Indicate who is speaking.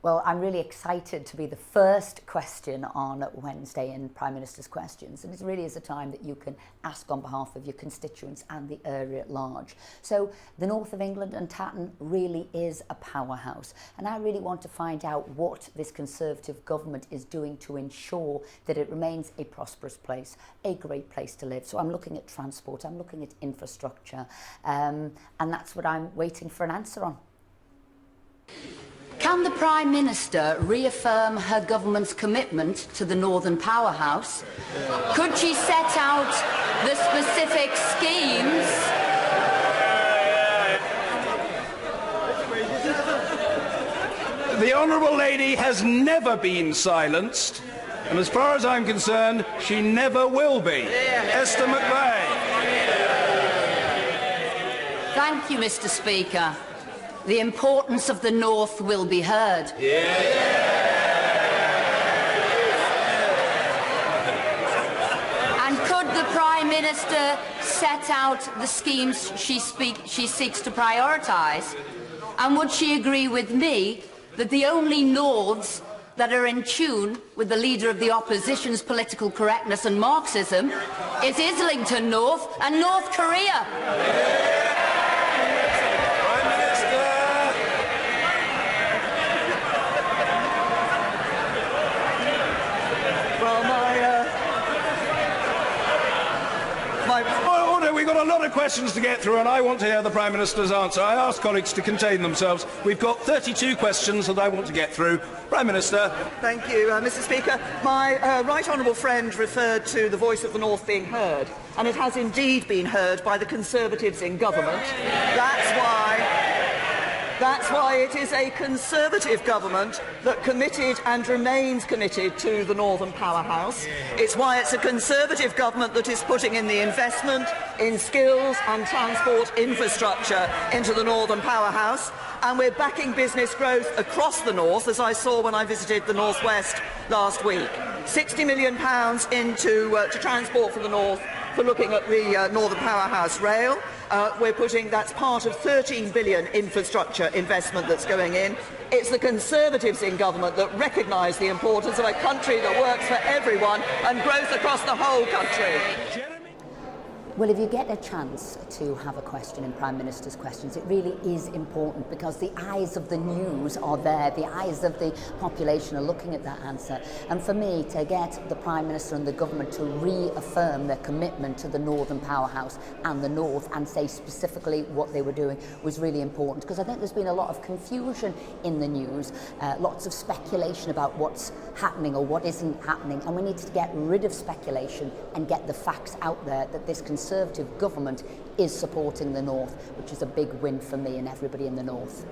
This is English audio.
Speaker 1: Well, I'm really excited to be the first question on Wednesday in Prime Minister's Questions, and it really is a time that you can ask on behalf of your constituents and the area at large. So the north of England and Tatton really is a powerhouse, and I really want to find out what this Conservative government is doing to ensure that it remains a prosperous place, a great place to live. So I'm looking at transport, I'm looking at infrastructure, and that's what I'm waiting for an answer on.
Speaker 2: Can the Prime Minister reaffirm her government's commitment to the Northern Powerhouse? Could she set out the specific schemes?
Speaker 3: The Honourable Lady has never been silenced, and as far as I'm concerned, she never will be. Esther McVey.
Speaker 2: Thank you, Mr. Speaker. The importance of the North will be heard. And could the Prime Minister set out the schemes she seeks to prioritise? And would she agree with me that the only Norths that are in tune with the Leader of the Opposition's political correctness and Marxism is Islington North and North Korea?
Speaker 3: We've got a lot of questions to get through, and I want to hear the Prime Minister's answer. I ask colleagues to contain themselves. We've got 32 questions that I want to get through. Prime Minister.
Speaker 4: Thank you, Mr. Speaker. My right honourable friend referred to the voice of the North being heard, and it has indeed been heard by the Conservatives in government. That's why it is a Conservative government that committed and remains committed to the Northern Powerhouse. It's why it's a Conservative government that is putting in the investment in skills and transport infrastructure into the Northern Powerhouse. And we're backing business growth across the North, as I saw when I visited the North West last week. £60 million into to transport for the North, for looking at the Northern Powerhouse rail. We're putting, that's part of 13 billion infrastructure investment that's going in. It's the Conservatives in government that recognise the importance of a country that works for everyone and growth across the whole country.
Speaker 1: Well, if you get a chance to have a question in Prime Minister's Questions, it really is important because the eyes of the news are there, the eyes of the population are looking at that answer. And for me, to get the Prime Minister and the government to reaffirm their commitment to the Northern Powerhouse and the North and say specifically what they were doing was really important, because I think there's been a lot of confusion in the news, lots of speculation about what's happening or what isn't happening, and we need to get rid of speculation and get the facts out there that this Conservative government is supporting the North, which is a big win for me and everybody in the North.